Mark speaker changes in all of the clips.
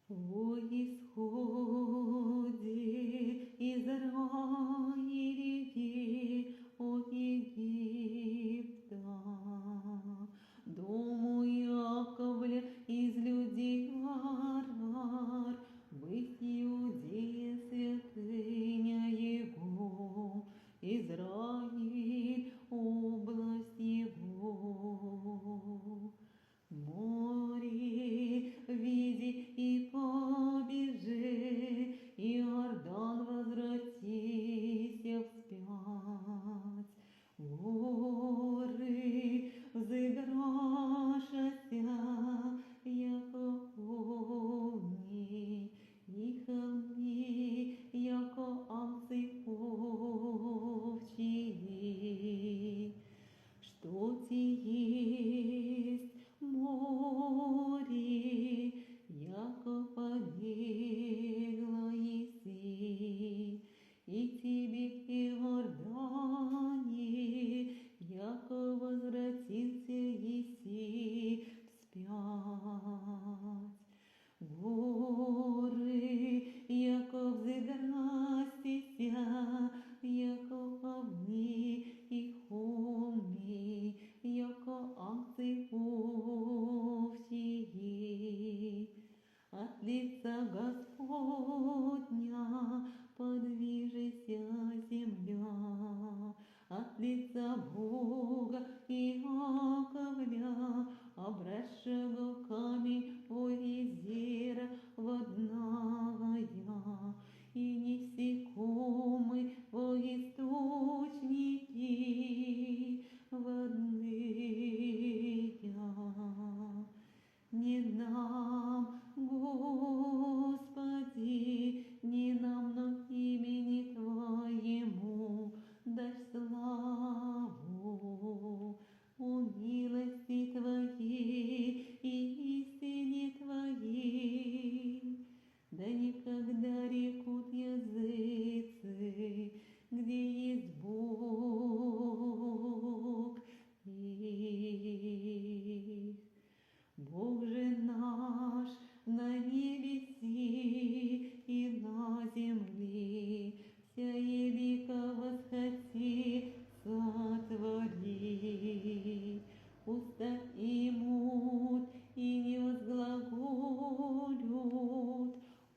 Speaker 1: О исходе Израилеве от Египта, дому Яковля из людей варвар, быть Иудея святыня Его, Израиль область Его. Море види и побежи, Иордан возвратися вспять. Горы взыграшася, яко овни, и холми, яко овцы овчьи. Что те есть море, яко побегла еси, и тебе, Иордане, яко возвратился еси вспять. Горы, яко взыграстися, яко овни и холми, яко овцы овчьи. От лица Господня подвижися земля, от лица Бога Иаковля, обросшего камень озера водная, и несекомый во источники водные. Не нам, Господи, не нам, но имени Твоему дашь славу. О милости Твоей и истине Твоей, да никогда рекут языцы, где есть Бог их. Бог же наш на небеси и на земле, вся елика восходи сотвори. Уста имут и не возглаголют,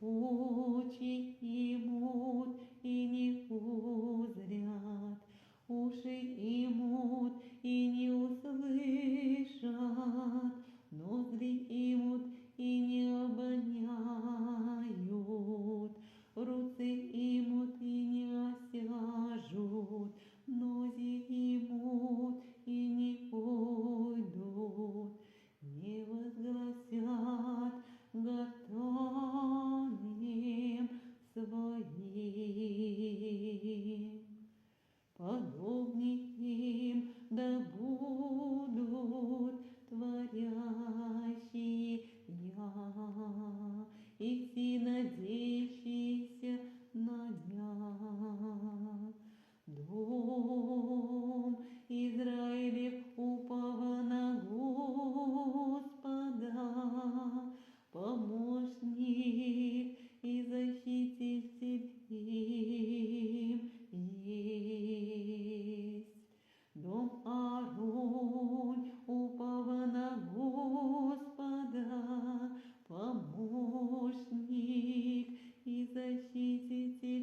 Speaker 1: очи имут и не узрят, уши имут и не услышат, ноздри имут и не обоняют, руцы имут и не осяжут, ноги имут и не пойдут, не возгласят гортанем своим. Подобны им да будут творящие я, и все надеющиеся на дня. Дом Израилев упава на Господа, помощник и защититель им есть. Дом Аарон упава на Господа, помощник и защититель